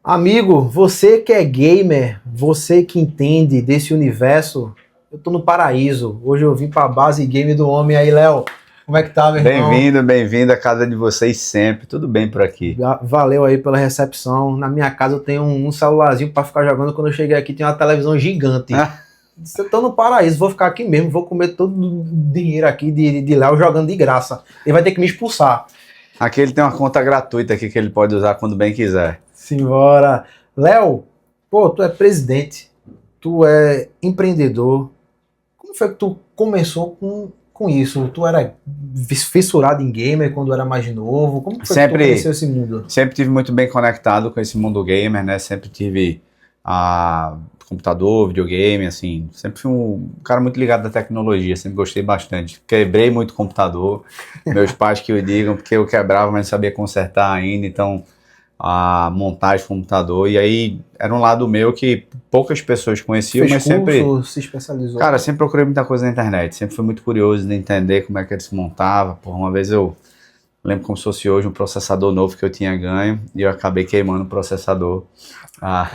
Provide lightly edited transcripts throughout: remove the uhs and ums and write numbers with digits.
Amigo, você que é gamer, você que entende desse universo, eu tô no paraíso. Hoje eu vim pra base game do homem aí, Léo. Como é que tá, meu irmão? Bem-vindo à casa de vocês sempre. Tudo bem por aqui? Valeu aí pela recepção. Na minha casa eu tenho um celularzinho pra ficar jogando. Quando eu cheguei aqui tem uma televisão gigante. Ah, Eu tô no paraíso, vou ficar aqui mesmo, vou comer todo o dinheiro aqui de Léo jogando de graça. Ele vai ter que me expulsar. aqui ele tem uma conta gratuita aqui que ele pode usar quando bem quiser. Simbora. Léo, pô, tu é presidente, tu é empreendedor. Como foi que tu começou com isso? Tu era fissurado em gamer quando era mais novo? Como foi que tu Sempre, conheceu esse mundo? sempre tive muito bem conectado com esse mundo gamer, né? Sempre tive computador, videogame, assim. Sempre fui um cara muito ligado à tecnologia, sempre gostei bastante. Quebrei muito computador, meus pais que o digam, porque eu quebrava, mas não sabia consertar ainda, então a montagem do computador. E aí era um lado meu que poucas pessoas Tu conheciam, fez mas sempre. curso, se especializou? Cara, sempre procurei muita coisa na internet, sempre fui muito curioso de entender como é que ele se montava. Por uma vez eu lembro como se fosse hoje um processador novo que eu tinha ganho e eu acabei queimando o processador. Ah,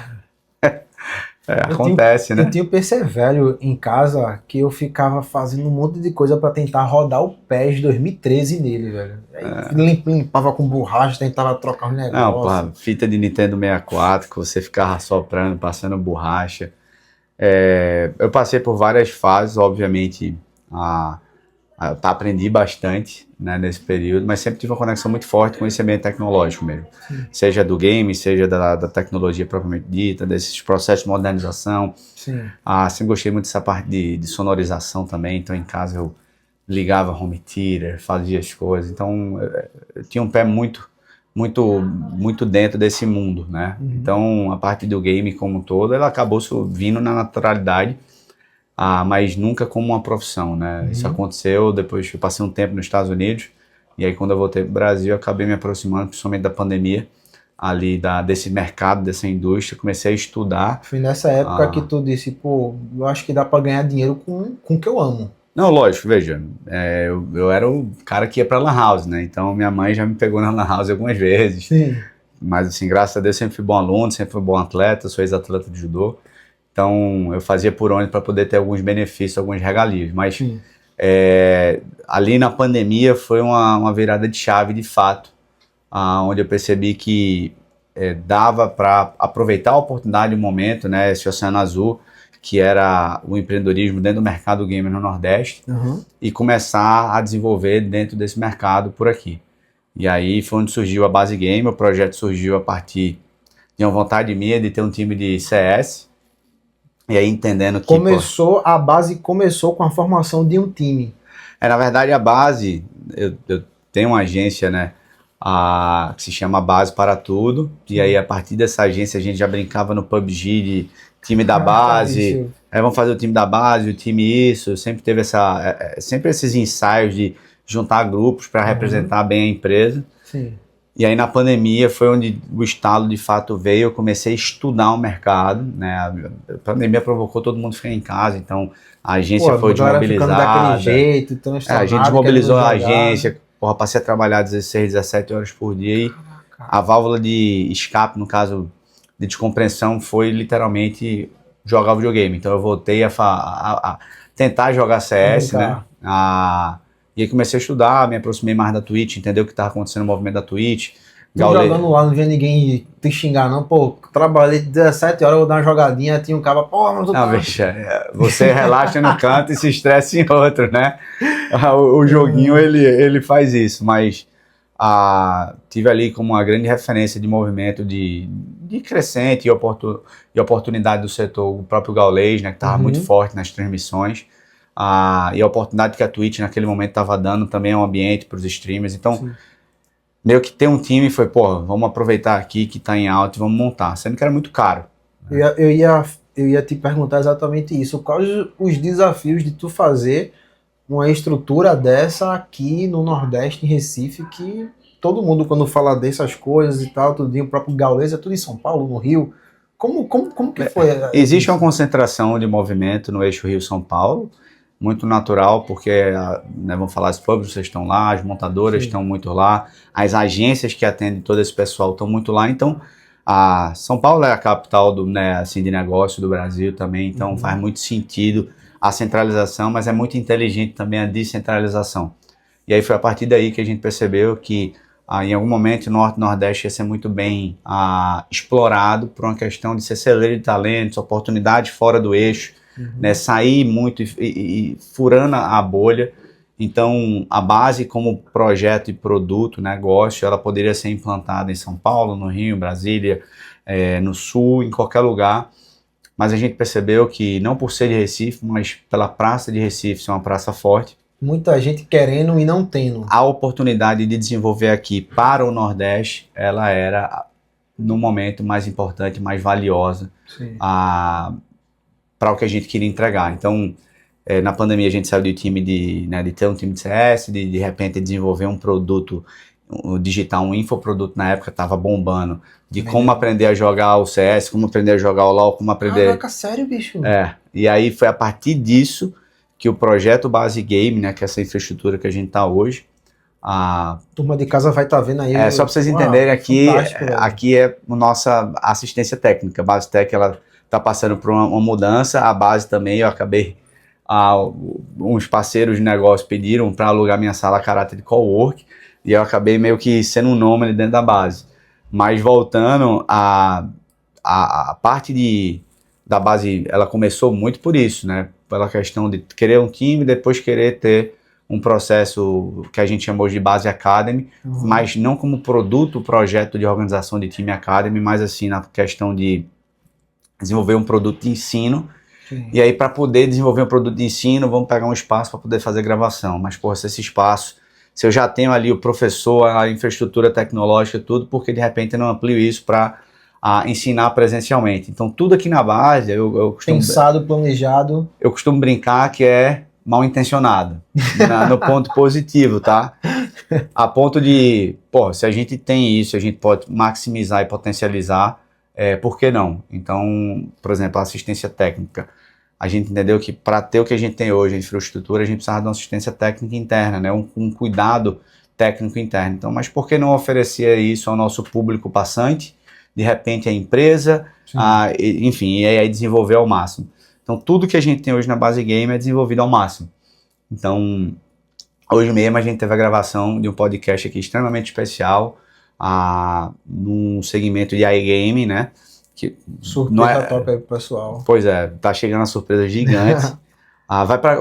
Eu tinha, acontece, eu né? tinha um PC velho em casa que eu ficava fazendo um monte de coisa pra tentar rodar o PES 2013 nele, velho. Aí limpava com borracha, tentava trocar os Não, pô, negócios. fita de Nintendo 64 que você ficava soprando, passando borracha. Eu passei por várias fases, obviamente, a, aprendi bastante, né, nesse período, mas sempre tive uma conexão muito forte com esse ambiente tecnológico mesmo. Sim, Seja do game, seja da tecnologia propriamente dita, desses processos de modernização. sim. Sempre gostei muito dessa parte de sonorização também, então em casa eu ligava home theater, fazia as coisas, então eu tinha um pé muito dentro desse mundo, né? Uhum, Então a parte do game como um todo, ela acabou vindo na naturalidade, mas nunca como uma profissão, né? Isso uhum. aconteceu depois que eu passei um tempo nos Estados Unidos, e aí quando eu voltei para o Brasil, eu acabei me aproximando, principalmente da pandemia, ali desse mercado, dessa indústria, comecei a estudar. Foi nessa época que ah, tu disse, pô, eu acho que dá pra ganhar dinheiro com o que eu amo. Não, lógico, veja, eu era o cara que ia pra Lan House, né? Então minha mãe já me pegou na Lan House algumas vezes. Sim, Mas assim, graças a Deus sempre fui bom aluno, sempre fui bom atleta, sou ex-atleta de judô. Então eu fazia por onde para poder ter alguns benefícios, alguns regalios. Mas sim. ali na pandemia foi uma virada de chave de fato, onde eu percebi que dava para aproveitar a oportunidade, o momento, né? Esse oceano azul, que era o empreendedorismo dentro do mercado gamer no Nordeste, Uhum. e começar a desenvolver dentro desse mercado por aqui. E aí foi onde surgiu a Base Game, o projeto surgiu a partir de uma vontade minha de ter um time de CS, e aí entendendo que, pô, A base começou com a formação de um time. na verdade a base, eu tenho uma agência, né, que se chama Base para Tudo, e aí Sim. a partir dessa agência a gente já brincava no PUBG de time da Já vi, base, Silvio. vamos fazer o time da base, o time isso, sempre teve sempre esses ensaios de juntar grupos para Uhum. representar bem a empresa. Sim. E aí na pandemia foi onde o estalo de fato veio, eu comecei a estudar o mercado, né? A pandemia provocou todo mundo ficar em casa, então a Pô, agência a foi galera ficando daquele desmobilizada, jeito, a gente transtornado, querendo desmobilizou a jogar. agência, porra, passei a trabalhar 16, 17 horas por dia e Caraca. a válvula de escape, no caso de descompressão, foi literalmente jogar videogame. Então eu voltei a tentar jogar A CS, né? brincar. E aí comecei a estudar, me aproximei mais da Twitch, entender o que estava acontecendo no movimento da Twitch. Tu jogando lá, não via ninguém te xingar, não. Pô, trabalhei 17 horas, vou dar uma jogadinha, tinha um cara, pô, mas tu Não, tá. veja, você relaxa no canto e se estressa em outro, né? O joguinho ele faz isso, mas tive ali como uma grande referência de movimento de crescente e oportunidade do setor, o próprio Gaulês, né, que estava muito Uhum. forte nas transmissões, e a oportunidade que a Twitch naquele momento estava dando também ao ambiente para os streamers. Então, Sim. meio que ter um time foi, pô, vamos aproveitar aqui que está em alta e vamos montar, sendo que era muito caro. Eu ia, eu ia, eu ia te perguntar exatamente isso. Quais os desafios de tu fazer uma estrutura dessa aqui no Nordeste, em Recife, que todo mundo, quando fala dessas coisas e tal, tudo, o próprio Gaules, é tudo em São Paulo, no Rio. Como que foi Existe uma isso? concentração de movimento no eixo Rio-São Paulo, muito natural, porque, né, vamos falar, as publishers estão lá, as montadoras Sim. estão muito lá, as agências que atendem todo esse pessoal estão muito lá, então São Paulo é a capital né, assim, de negócio do Brasil também, então faz muito sentido a centralização, mas é muito inteligente também a descentralização. E aí foi a partir daí que a gente percebeu que em algum momento o Norte e Nordeste ia ser muito bem explorado por uma questão de ser celeiro de talentos, oportunidades fora do eixo, né, sair muito e furando a bolha. Então, a base como projeto e produto, negócio, ela poderia ser implantada em São Paulo, no Rio, Brasília, no Sul, em qualquer lugar. Mas a gente percebeu que, não por ser de Recife, mas pela praça de Recife ser uma praça forte, muita gente querendo e não tendo. A oportunidade de desenvolver aqui para o Nordeste, ela era, no momento, mais importante, mais valiosa para o que a gente queria entregar. Então, na pandemia a gente saiu do time de ter um time de CS, de repente desenvolver um produto digital, um infoproduto na época estava bombando, de como aprender a jogar o CS, como aprender a jogar o LoL, como aprender... Caraca, sério, bicho? E aí foi a partir disso que o projeto Base Game, né, que é essa infraestrutura que a gente está hoje, a turma de casa vai estar vendo aí. Só para vocês entenderem, aqui é a nossa assistência técnica. A Base Tech, ela está passando por uma mudança, a Base também, eu acabei, uns parceiros de negócio pediram para alugar minha sala a caráter de cowork, e eu acabei meio que sendo um nome ali dentro da Base. Mas voltando, a parte da Base, ela começou muito por isso, né? Pela questão de querer um time e depois querer ter um processo que a gente chamou de Base Academy, mas não como produto, projeto de organização de time Academy, mas assim na questão de desenvolver um produto de ensino. Sim. E aí para poder desenvolver um produto de ensino, vamos pegar um espaço para poder fazer gravação. Mas, porra, se esse espaço, se eu já tenho ali o professor, a infraestrutura tecnológica, tudo, porque de repente eu não amplio isso para ensinar presencialmente. Então, tudo aqui na Base, eu costumo... Pensado, planejado. Eu costumo brincar que é mal intencionado, no ponto positivo, tá? A ponto de, se a gente tem isso, a gente pode maximizar e potencializar, por que não? Então, por exemplo, a assistência técnica. A gente entendeu que para ter o que a gente tem hoje, a infraestrutura, a gente precisava de uma assistência técnica interna, né? Um cuidado técnico interno. Então, mas por que não oferecer isso ao nosso público passante? De repente a empresa, enfim, e aí desenvolver ao máximo. Então tudo que a gente tem hoje na Base Game é desenvolvido ao máximo. Então, hoje mesmo a gente teve a gravação de um podcast aqui extremamente especial, num segmento de iGame, né? Que surpresa top aí pro pessoal. Pois é, tá chegando uma surpresa gigante.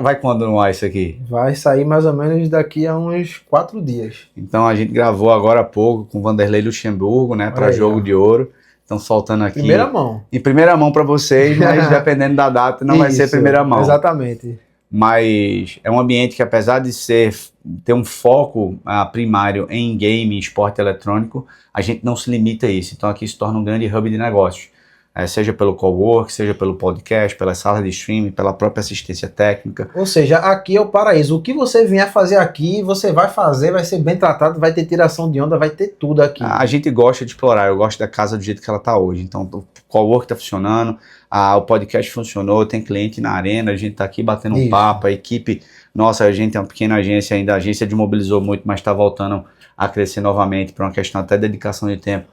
Vai quando no ar isso aqui? Vai sair mais ou menos daqui a uns 4 dias. Então a gente gravou agora há pouco com o Vanderlei Luxemburgo, né, para Jogo de Ouro. Estão soltando aqui. Primeira mão. Em primeira mão para vocês, mas dependendo da data não vai ser primeira mão. Exatamente. Mas é um ambiente que, apesar de ter um foco primário em game e esporte eletrônico, a gente não se limita a isso. Então aqui se torna um grande hub de negócios. Seja pelo cowork, seja pelo podcast, pela sala de streaming, pela própria assistência técnica. Ou seja, aqui é o paraíso. O que você vier fazer aqui, você vai fazer, vai ser bem tratado, vai ter tiração de onda, vai ter tudo aqui. A gente gosta de explorar, eu gosto da casa do jeito que ela está hoje. Então o cowork está funcionando, o podcast funcionou, tem cliente na arena, a gente está aqui batendo um papo, a equipe, nossa, a gente é uma pequena agência ainda, a agência desmobilizou muito, mas está voltando a crescer novamente por uma questão até de dedicação de tempo.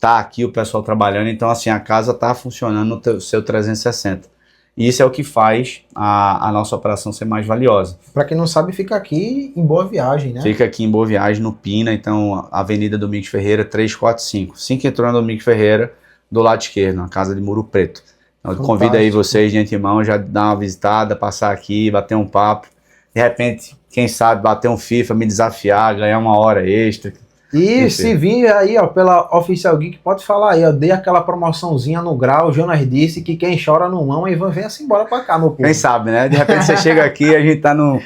Tá aqui o pessoal trabalhando, então assim, a casa tá funcionando no seu 360. E isso é o que faz a nossa operação ser mais valiosa. Para quem não sabe, fica aqui em Boa Viagem, né? Fica aqui em Boa Viagem, no Pina, então Avenida Domingos Ferreira, 345. Assim que entrou na Domingos Ferreira, do lado esquerdo, na casa de Muro Preto. Então eu convido aí vocês de antemão, já dar uma visitada, passar aqui, bater um papo. De repente, quem sabe, bater um FIFA, me desafiar, ganhar uma hora extra. E se vir aí, ó, pela Oficial Geek, pode falar aí, ó, dei aquela promoçãozinha no grau, o Jonas disse que quem chora não mama e vem-se embora pra cá, meu povo. Quem sabe, né? De repente você chega aqui, a gente tá no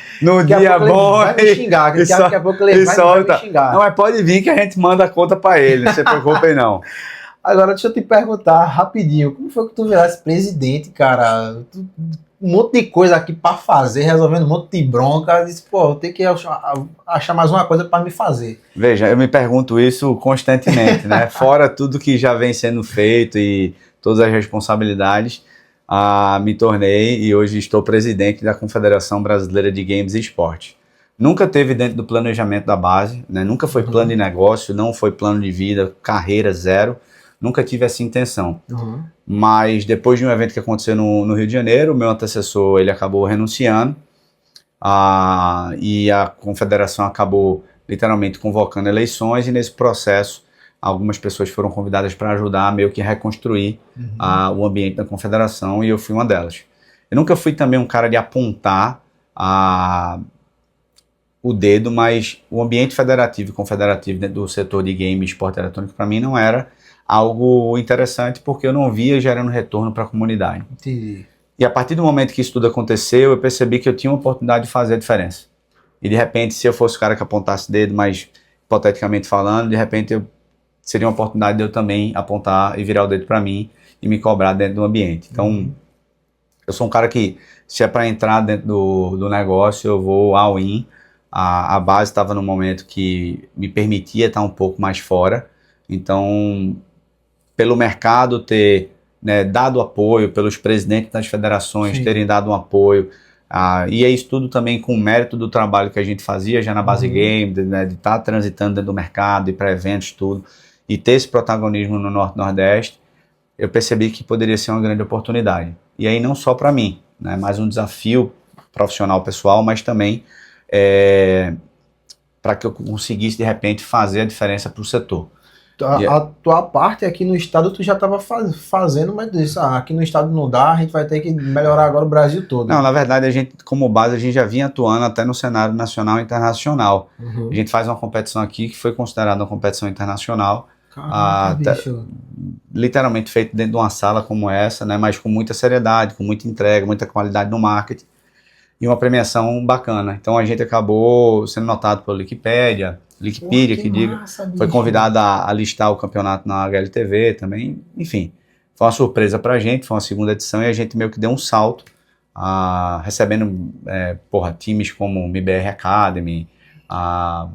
dia bom. Vai me xingar, daqui a pouco ele vai me xingar. Não, mas pode vir que a gente manda a conta pra ele, não se preocupe não. Agora deixa eu te perguntar rapidinho, como foi que tu virasse presidente, cara? Um monte de coisa aqui pra fazer, resolvendo um monte de bronca. Eu disse, eu tenho que achar mais uma coisa pra me fazer. Veja, eu me pergunto isso constantemente, né? Fora tudo que já vem sendo feito e todas as responsabilidades, me tornei e hoje estou presidente da Confederação Brasileira de Games e Esporte. Nunca teve dentro do planejamento da Base, né? Nunca foi plano de negócio, não foi plano de vida, carreira zero. nunca tive essa intenção. Uhum. Mas depois de um evento que aconteceu no Rio de Janeiro, o meu antecessor ele acabou renunciando, e a confederação acabou literalmente convocando eleições, e nesse processo algumas pessoas foram convidadas para ajudar meio que reconstruir o ambiente da confederação, e eu fui uma delas. Eu nunca fui também um cara de apontar o dedo, mas o ambiente federativo e confederativo dentro do setor de game e esporte eletrônico para mim não era algo interessante, porque eu não via gerando retorno para a comunidade. Entendi. E a partir do momento que isso tudo aconteceu, eu percebi que eu tinha uma oportunidade de fazer a diferença. E de repente, se eu fosse o cara que apontasse dedo, mas hipoteticamente falando, de repente seria uma oportunidade de eu também apontar e virar o dedo para mim e me cobrar dentro do ambiente. Então, eu sou um cara que, se é para entrar dentro do negócio, eu vou all in. A base estava num momento que me permitia estar um pouco mais fora. Então, pelo mercado ter dado apoio, pelos presidentes das federações terem dado um apoio, e é isso tudo também com o mérito do trabalho que a gente fazia já na base game, de estar transitando dentro do mercado, ir para eventos, tudo, e ter esse protagonismo no Norte-Nordeste, eu percebi que poderia ser uma grande oportunidade. E aí não só para mim, mais um desafio profissional pessoal, mas também para que eu conseguisse de repente fazer a diferença para o setor. A tua parte aqui no estado tu já estava fazendo, mas disse, aqui no estado não dá, a gente vai ter que melhorar agora o Brasil todo. Não, na verdade a gente, como base, a gente já vinha atuando até no cenário nacional e internacional. A gente faz uma competição aqui que foi considerada uma competição internacional. Literalmente feito dentro de uma sala como essa, mas com muita seriedade, com muita entrega, muita qualidade no marketing e uma premiação bacana. Então a gente acabou sendo notado pela Wikipedia, que diga, foi convidado a listar o campeonato na HLTV também, enfim, foi uma surpresa pra gente, foi uma segunda edição e a gente meio que deu um salto, recebendo times como o MBR Academy,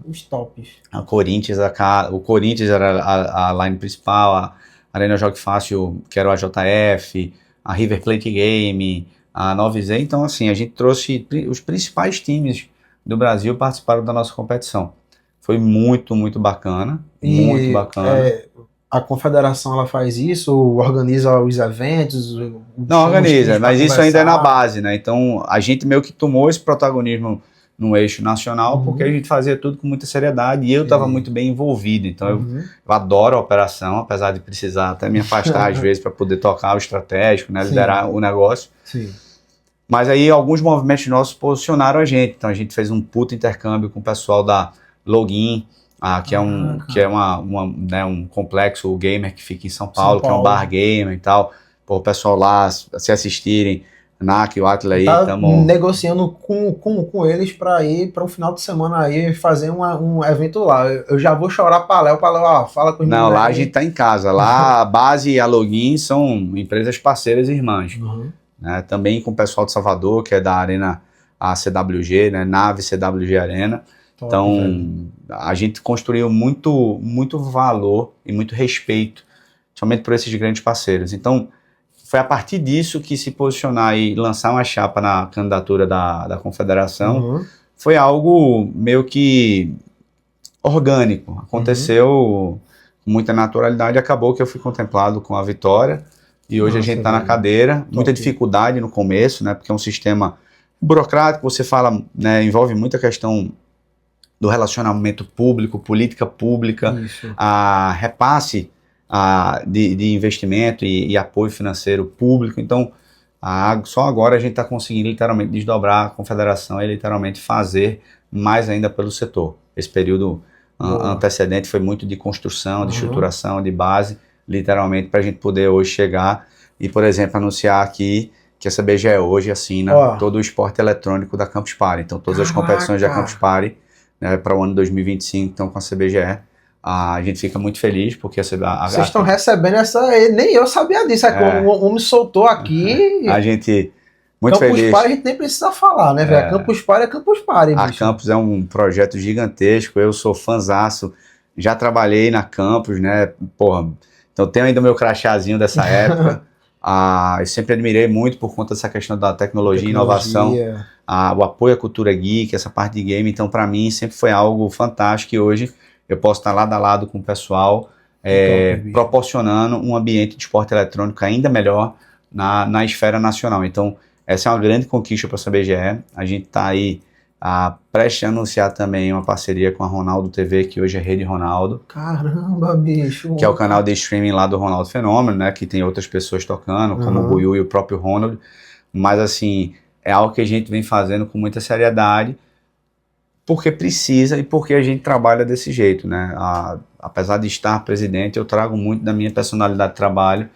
os tops. O Corinthians era a line principal, a Arena Jogue Fácil, que era o AJF, a River Plate Game, a 9Z. Então, assim, a gente trouxe os principais times do Brasil participaram da nossa competição. Foi muito, muito bacana. Muito bacana. A confederação ela faz isso, organiza os eventos? Não, organiza, mas isso ainda é na base, né? Então, a gente meio que tomou esse protagonismo no eixo nacional, porque a gente fazia tudo com muita seriedade e eu estava muito bem envolvido. Então, eu adoro a operação, apesar de precisar até me afastar às vezes para poder tocar o estratégico, liderar o negócio. Sim. Mas aí, alguns movimentos nossos posicionaram a gente. Então, a gente fez um puta intercâmbio com o pessoal da Login, que é um complexo gamer que fica em São Paulo, que é um bar gamer e tal. Pô, o pessoal lá, se assistirem, NAC, o Atila aí, estamos negociando com eles para ir para um final de semana aí fazer um evento lá. Eu já vou chorar para Léo, fala com os Não, lá a gente tá em casa. Lá a Base e a Login são empresas parceiras e irmãs. Também com o pessoal de Salvador, que é da Arena CWG, Nave CWG Arena. Então, a gente construiu muito, muito valor e muito respeito, somente por esses grandes parceiros. Então, foi a partir disso que se posicionar e lançar uma chapa na candidatura da confederação foi algo meio que orgânico. Aconteceu com muita naturalidade, acabou que eu fui contemplado com a vitória e hoje a gente está na cadeira. Muita dificuldade no começo, porque é um sistema burocrático, você fala, envolve muita questão do relacionamento público, política pública, repasse de investimento e apoio financeiro público. Então, só agora a gente está conseguindo literalmente desdobrar a confederação e literalmente fazer mais ainda pelo setor. Esse período antecedente foi muito de construção, de estruturação, de base, literalmente para a gente poder hoje chegar e, por exemplo, anunciar aqui que a CBGE hoje assina todo o esporte eletrônico da Campus Party. Então, todas as competições da Campus Party para o ano 2025 estão com a CBGE. A gente fica muito feliz porque vocês estão recebendo essa. Nem eu sabia disso. O homem soltou aqui. A gente muito Campus feliz. Party a gente nem precisa falar, né, velho? Campus Party é Campus Party. A Campus é um projeto gigantesco. Eu sou fãzaço. Já trabalhei na Campus, né? Porra. Então tenho ainda o meu crachazinho dessa época. Eu sempre admirei muito por conta dessa questão da tecnologia. E inovação. O apoio à cultura geek, essa parte de game. Então, para mim, sempre foi algo fantástico. E hoje eu posso estar lado a lado com o pessoal Que top, bicho. proporcionando um ambiente de esporte eletrônico ainda melhor na esfera nacional. Então, essa é uma grande conquista para a CBGE. A gente está aí prestes a anunciar também uma parceria com a Ronaldo TV, que hoje é Rede Ronaldo. Caramba, bicho. Que é o canal de streaming lá do Ronaldo Fenômeno, né? Que tem outras pessoas tocando, como o Buiu e o próprio Ronald. Mas, assim, é algo que a gente vem fazendo com muita seriedade, porque precisa e porque a gente trabalha desse jeito, né? Apesar de estar presidente, eu trago muito da minha personalidade de trabalho,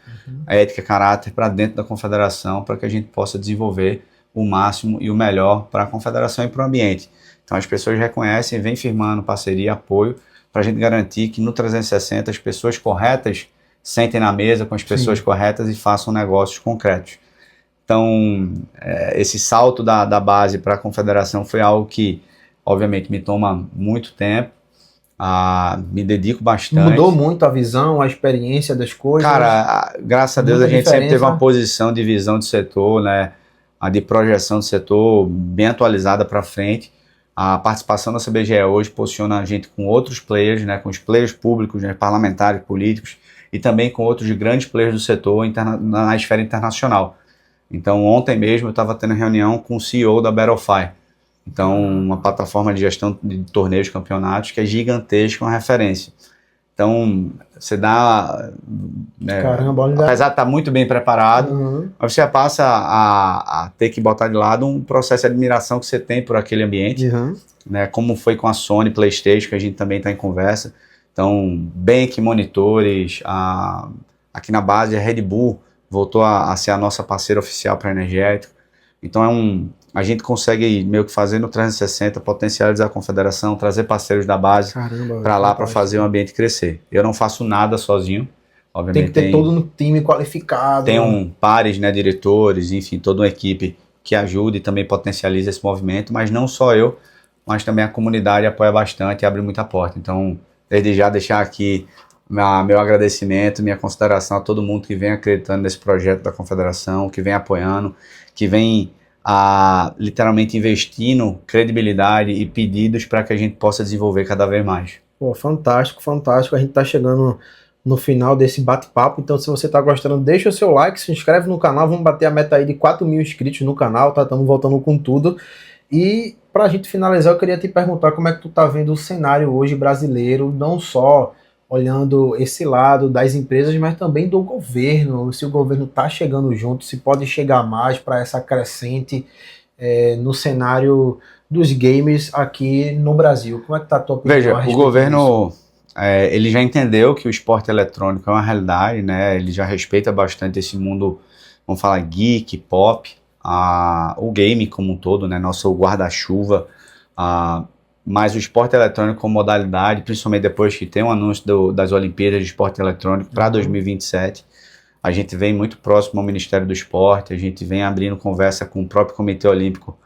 a ética e caráter para dentro da confederação, para que a gente possa desenvolver o máximo e o melhor para a confederação e para o ambiente. Então as pessoas reconhecem, vêm firmando parceria, apoio, para a gente garantir que no 360 as pessoas corretas sentem na mesa com as pessoas corretas e façam negócios concretos. Então, esse salto da base para a confederação foi algo que, obviamente, me toma muito tempo, me dedico bastante. Mudou muito a visão, a experiência das coisas? Cara, graças a Deus a gente sempre teve uma posição de visão de setor, né, de projeção de setor bem atualizada para frente. A participação da CBGE hoje posiciona a gente com outros players, né, com os players públicos, né, parlamentares, políticos, e também com outros grandes players do setor na esfera internacional. Então, ontem mesmo eu estava tendo reunião com o CEO da Battlefy. Então, uma plataforma de gestão de torneios, campeonatos, que é gigantesca, uma referência. Então, você dá... Caramba, olha... Apesar de estar muito bem preparado, mas você passa a ter que botar de lado um processo de admiração que você tem por aquele ambiente, né? Como foi com a Sony PlayStation, que a gente também está em conversa. Então, Bank Monitores, aqui na base a Red Bull voltou a ser a nossa parceira oficial para energético. Então, a gente consegue meio que fazer no 360, potencializar a confederação, trazer parceiros da base para lá para fazer o ambiente crescer. Eu não faço nada sozinho, obviamente. Tem que ter todo um time qualificado. Tem pares, né, diretores, enfim, toda uma equipe que ajuda e também potencializa esse movimento, mas não só eu, mas também a comunidade apoia bastante e abre muita porta. Então, desde já deixar aqui meu agradecimento, minha consideração a todo mundo que vem acreditando nesse projeto da confederação, que vem apoiando, que vem literalmente investindo credibilidade e pedidos para que a gente possa desenvolver cada vez mais. Pô, fantástico, fantástico. A gente está chegando no final desse bate-papo, então se você está gostando, deixa o seu like, se inscreve no canal, vamos bater a meta aí de 4.000 inscritos no canal, tá? Estamos voltando com tudo. E para a gente finalizar, eu queria te perguntar como é que tu tá vendo o cenário hoje brasileiro, não só olhando esse lado das empresas, mas também do governo, se o governo está chegando junto, se pode chegar mais para essa crescente no cenário dos games aqui no Brasil. Como é que está a tua opinião? Veja, o governo ele já entendeu que o esporte eletrônico é uma realidade, né? Ele já respeita bastante esse mundo, vamos falar, geek, pop, o game como um todo, né? Nosso guarda-chuva, mas o esporte eletrônico como modalidade, principalmente depois que tem o anúncio das Olimpíadas de Esporte Eletrônico para 2027, a gente vem muito próximo ao Ministério do Esporte, a gente vem abrindo conversa com o próprio Comitê Olímpico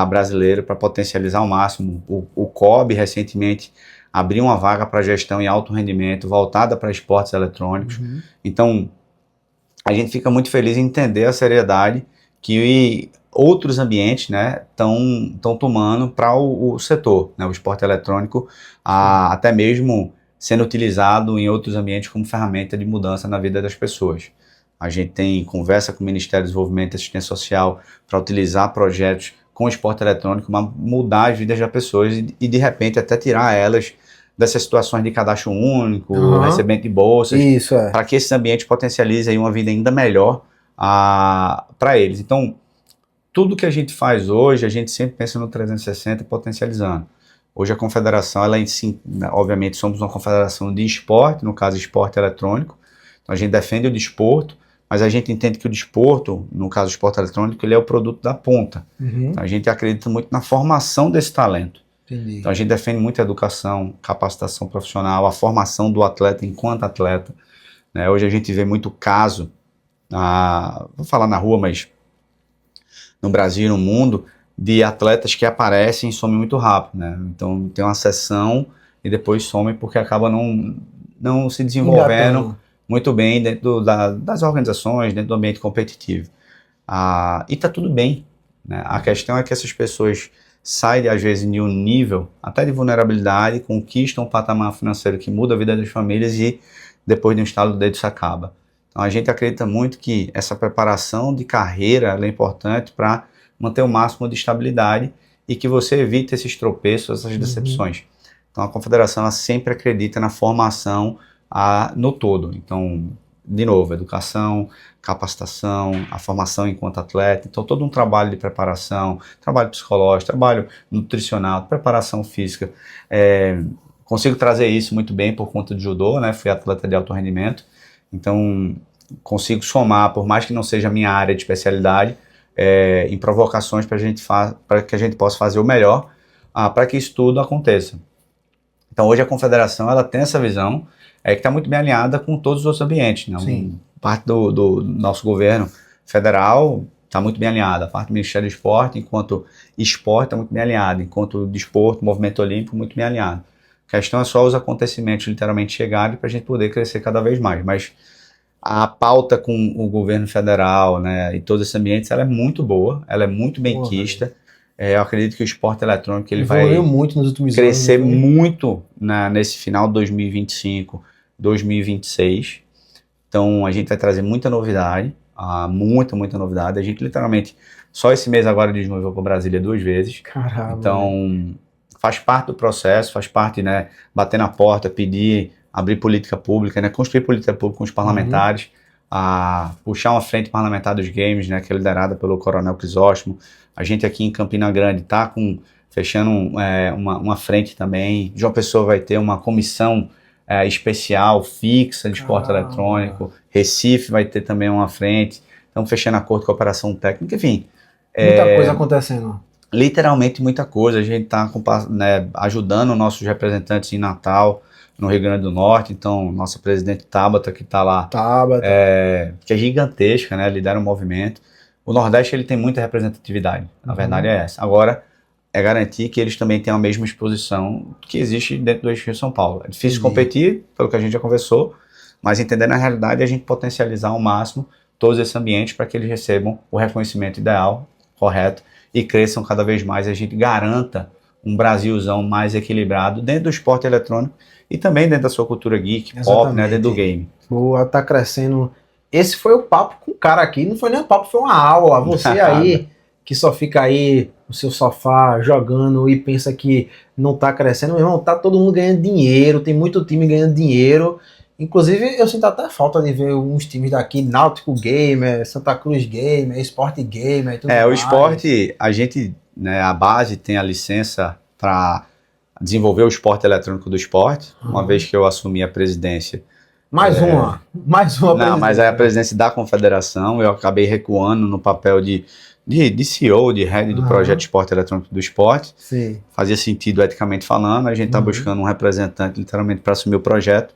brasileiro para potencializar ao máximo. O COB recentemente abriu uma vaga para gestão em alto rendimento voltada para esportes eletrônicos. Então, a gente fica muito feliz em entender a seriedade que outros ambientes, né, estão tomando para o setor, né, o esporte eletrônico, até mesmo sendo utilizado em outros ambientes como ferramenta de mudança na vida das pessoas. A gente tem conversa com o Ministério do Desenvolvimento e Assistência Social para utilizar projetos com o esporte eletrônico, para mudar as vidas das pessoas e de repente até tirar elas dessas situações de cadastro único, recebimento de bolsas, para que esses ambientes potencializem uma vida ainda melhor para eles. Então, tudo que a gente faz hoje, a gente sempre pensa no 360 potencializando. Hoje a confederação, obviamente somos uma confederação de esporte, no caso esporte eletrônico, então a gente defende o desporto, mas a gente entende que o desporto, no caso o esporte eletrônico, ele é o produto da ponta. Então a gente acredita muito na formação desse talento. Então a gente defende muito a educação, capacitação profissional, a formação do atleta enquanto atleta, né? Hoje a gente vê muito caso, vou falar na rua, mas no Brasil e no mundo, de atletas que aparecem e somem muito rápido, né? Então tem uma sessão e depois somem porque acaba não se desenvolvendo muito bem dentro das organizações, dentro do ambiente competitivo. E tá tudo bem, né? A questão é que essas pessoas saem, às vezes, de um nível até de vulnerabilidade, conquistam um patamar financeiro que muda a vida das famílias e depois de um estalo do dedo isso acaba. Então a gente acredita muito que essa preparação de carreira ela é importante para manter o máximo de estabilidade e que você evite esses tropeços, essas decepções. Então a confederação ela sempre acredita na formação no todo. Então, de novo, educação, capacitação, a formação enquanto atleta, então todo um trabalho de preparação, trabalho psicológico, trabalho nutricional, preparação física. Consigo trazer isso muito bem por conta de judô, né? Fui atleta de alto rendimento, então consigo somar, por mais que não seja a minha área de especialidade, em provocações para que a gente possa fazer o melhor para que isso tudo aconteça. Então hoje a confederação ela tem essa visão que está muito bem alinhada com todos os outros ambientes, né? Parte do nosso governo federal está muito bem alinhada, a parte do Ministério do Esporte, enquanto esporte está muito bem alinhada, enquanto desporto, movimento olímpico, muito bem alinhado. A questão é só os acontecimentos literalmente chegarem para a gente poder crescer cada vez mais, mas a pauta com o governo federal, né, e todos esses ambientes, ela é muito boa, ela é muito bem quista. Eu acredito que o esporte eletrônico ele vai muito nos últimos crescer anos, muito nesse final de 2025, 2026. Então a gente vai trazer muita novidade, muita novidade. A gente literalmente, só esse mês agora de junho eu vou para Brasília 2 vezes. Caramba. Então faz parte do processo, faz parte, né, bater na porta, pedir, abrir política pública, né, construir política pública com os parlamentares, puxar uma frente parlamentar dos games, né, que é liderada pelo Coronel Crisóstomo. A gente aqui em Campina Grande está fechando uma frente também. João Pessoa vai ter uma comissão especial, fixa de esporte eletrônico. Recife vai ter também uma frente. Estamos fechando acordo de cooperação técnica, enfim. Muita coisa acontecendo. Literalmente muita coisa. A gente está ajudando nossos representantes em Natal, no Rio Grande do Norte. Então, nossa presidente Tabata, que está lá, que é gigantesca, né? Lidera o movimento. O Nordeste ele tem muita representatividade, a verdade é essa. Agora, é garantir que eles também tenham a mesma exposição que existe dentro do Eixo Rio São Paulo. É difícil competir, pelo que a gente já conversou, mas entendendo a realidade, a gente potencializar ao máximo todos esses ambientes para que eles recebam o reconhecimento ideal, correto, e cresçam cada vez mais, a gente garanta um Brasilzão mais equilibrado dentro do esporte eletrônico e também dentro da sua cultura geek, pop, né, dentro do game. Boa, tá crescendo. Esse foi o papo com o cara aqui, não foi nem um papo, foi uma aula. Você aí, que só fica aí no seu sofá jogando e pensa que não tá crescendo, meu irmão, tá todo mundo ganhando dinheiro, tem muito time ganhando dinheiro. Inclusive, eu sinto até falta de ver uns times daqui, Náutico Gamer, Santa Cruz Gamer, Sport Gamer e tudo mais. O esporte, a gente, né, a base tem a licença para desenvolver o esporte eletrônico do esporte, uma vez que eu assumi a presidência. Mais uma Não, mas é a presidência da confederação, eu acabei recuando no papel de CEO, de head do projeto Esporte Eletrônico do Esporte. Sim. Fazia sentido eticamente falando, a gente está buscando um representante literalmente para assumir o projeto.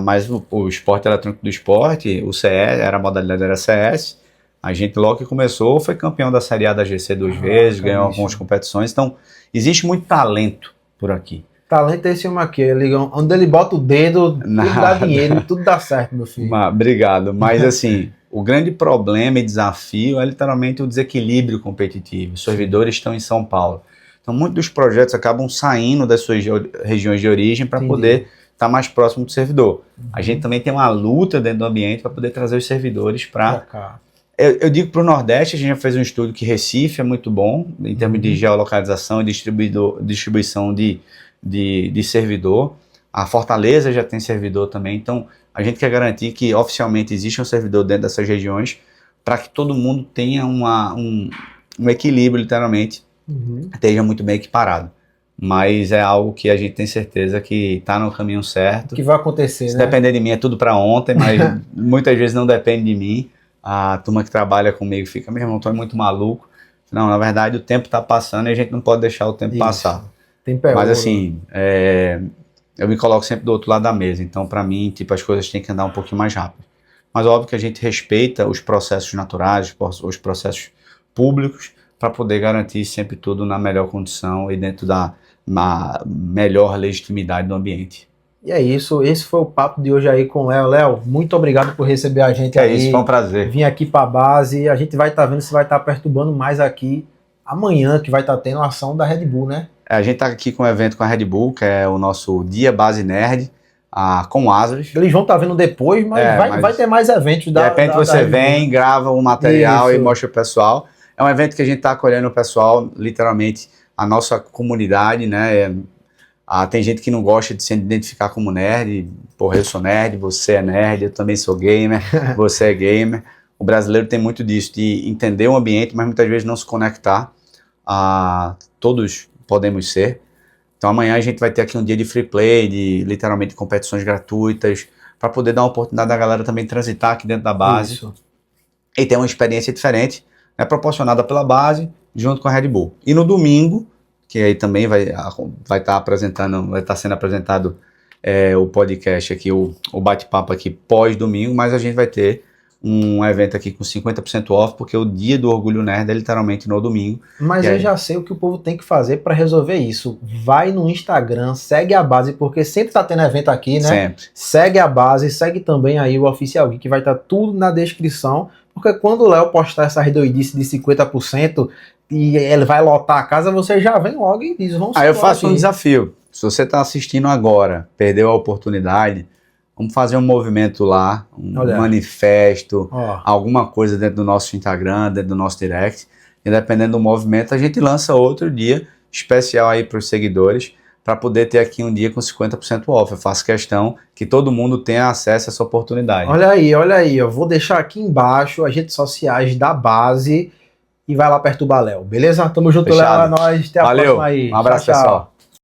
Mas o Esporte Eletrônico do Esporte, o CS, a modalidade era CS, a gente logo que começou foi campeão da Série A da GC 2 vezes, ganhou algumas competições, então existe muito talento por aqui. Talento é esse homem aqui, onde ele bota o dedo, tudo dá dinheiro, tudo dá certo, meu filho. Obrigado, mas assim, o grande problema e desafio é literalmente o desequilíbrio competitivo. Os servidores estão em São Paulo. Então, muitos dos projetos acabam saindo das suas regiões de origem para poder estar mais próximo do servidor. A gente também tem uma luta dentro do ambiente para poder trazer os servidores para cá. Eu digo para o Nordeste, a gente já fez um estudo que Recife é muito bom, em termos de geolocalização e distribuição de servidor. A Fortaleza já tem servidor também, então a gente quer garantir que oficialmente existe um servidor dentro dessas regiões para que todo mundo tenha um equilíbrio, literalmente, esteja muito bem equiparado. Mas é algo que a gente tem certeza que está no caminho certo. Que vai acontecer, Se depender de mim é tudo para ontem, mas muitas vezes não depende de mim. A turma que trabalha comigo fica, meu irmão, tu é muito maluco. Não, na verdade o tempo está passando e a gente não pode deixar o tempo passar. Mas assim, eu me coloco sempre do outro lado da mesa, então para mim, tipo, as coisas têm que andar um pouquinho mais rápido. Mas óbvio que a gente respeita os processos naturais, os processos públicos, para poder garantir sempre tudo na melhor condição e dentro da melhor legitimidade do ambiente. E é isso, esse foi o papo de hoje aí com o Léo. Léo, muito obrigado por receber a gente aí. É isso, foi um prazer. Vim aqui para a base, a gente vai estar vendo se vai estar perturbando mais aqui amanhã, que vai estar tendo a ação da Red Bull, né? A gente está aqui com um evento com a Red Bull, que é o nosso Dia Base Nerd. com o Asas. Eles vão estar vendo depois, mas, vai ter mais eventos. De repente você vem, grava um material e mostra o pessoal. É um evento que a gente está acolhendo o pessoal, literalmente, a nossa comunidade, né? Tem gente que não gosta de se identificar como nerd. Porra, eu sou nerd, você é nerd, eu também sou gamer, você é gamer. O brasileiro tem muito disso, de entender o ambiente, mas muitas vezes não se conectar. Todos podemos ser. Então amanhã a gente vai ter aqui um dia de free play, de literalmente competições gratuitas, para poder dar uma oportunidade da galera também transitar aqui dentro da base. Isso. E ter uma experiência diferente, né, proporcionada pela base, junto com a Red Bull. E no domingo, que aí também vai estar sendo apresentado o podcast aqui, o bate-papo aqui pós-domingo, mas a gente vai ter um evento aqui com 50% off, porque o dia do Orgulho Nerd é literalmente no domingo. Mas eu já sei o que o povo tem que fazer para resolver isso. Vai no Instagram, segue a base, porque sempre tá tendo evento aqui, né? Sempre. Segue a base, segue também aí o Oficial Geek, que vai estar tudo na descrição, porque quando o Léo postar essa doidice de 50% e ele vai lotar a casa, você já vem logo e diz, vamos. Aí eu faço um desafio. Se você tá assistindo agora, perdeu a oportunidade, vamos fazer um movimento lá, manifesto, alguma coisa dentro do nosso Instagram, dentro do nosso direct. E dependendo do movimento, a gente lança outro dia especial aí para os seguidores, para poder ter aqui um dia com 50% off. Eu faço questão que todo mundo tenha acesso a essa oportunidade. Olha aí, eu vou deixar aqui embaixo as redes sociais da base e vai lá perturbar Léo, beleza? Tamo junto, Léo, é nóis, até a próxima aí. Um abraço, pessoal.